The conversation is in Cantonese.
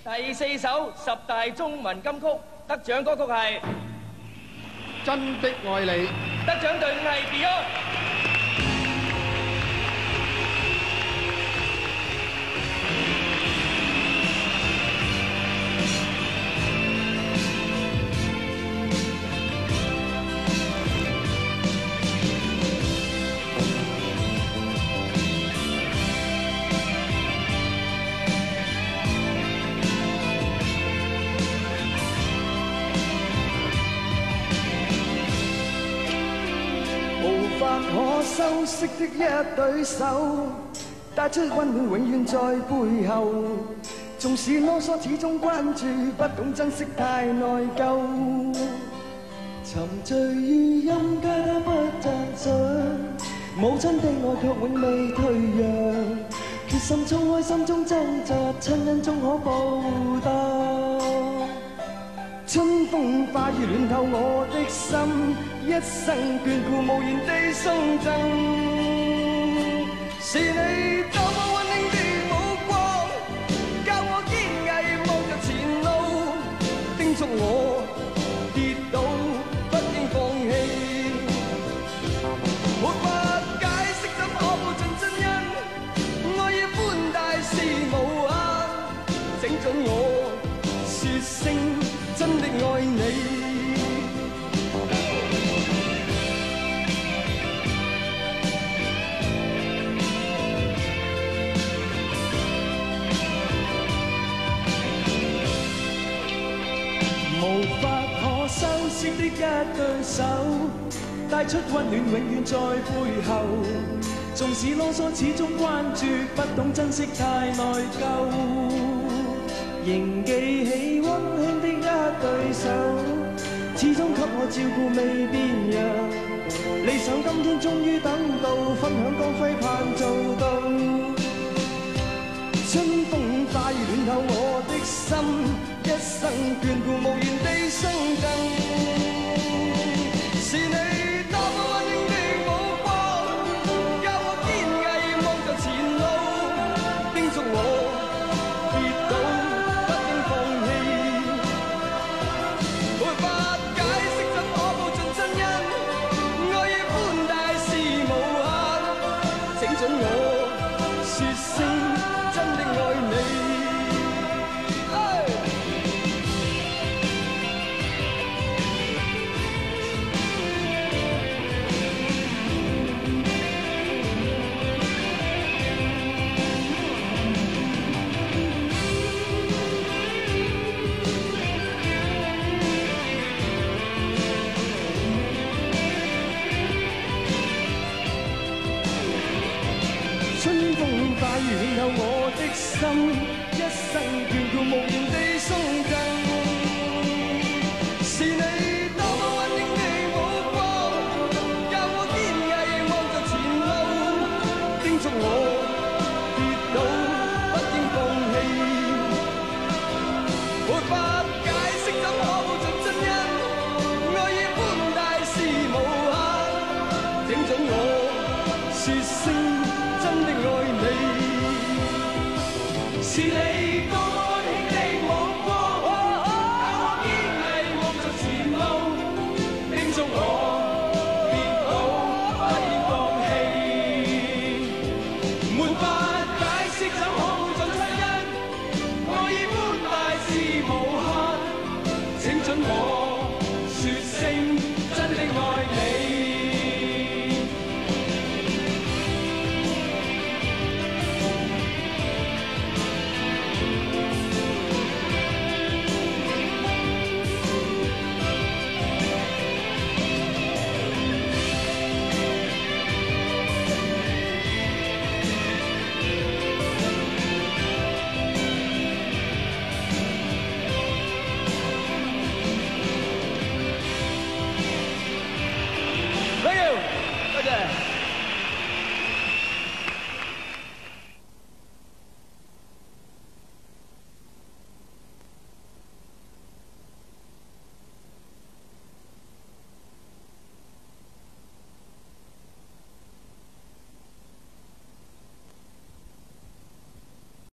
第4首10大中文金曲得獎歌曲係《真的愛你》，得獎隊伍係 Beyond。可修飾的一對手，帶出溫暖永遠在背後。縱使囉嗦，始終關注，不懂珍惜太內疚。沉醉於音階，他不讚賞。母親的愛卻永未退讓，決心衝開心中掙扎，親恩終可報答。春風化雨暖透我的心，一生眷顧無言地送贈。是你多麼溫馨的目光，教我堅毅望着前路，叮囑我跌倒不應放棄。沒法解釋怎可報盡真恩，愛意寬大是無限，整準我說聲真的愛你。無法可修飾的一對手，帶出溫暖永遠在背後。縱使囉嗦，始終關注，不懂珍惜太內疚。仍記起溫馨的一對手，始終給我照顧未變樣。理想今天終於等到，分享光輝盼做到。春風化雨暖透我的心，一生眷顧無言地送贈。是你多麼溫馨的目光，教我堅毅望着前路，叮囑我跌倒不應放棄。沒法解釋怎可報盡真恩，愛意寬大是無限，整準我說聲真的愛你。春風化雨暖透我的心，一生眷顧無言地送贈。是你多麼溫馨的目光，教我堅毅望着前路，叮囑我跌倒不應放棄。沒法解釋怎可報盡真恩，愛意寬大是無限，整準我說聲真的愛你。是你。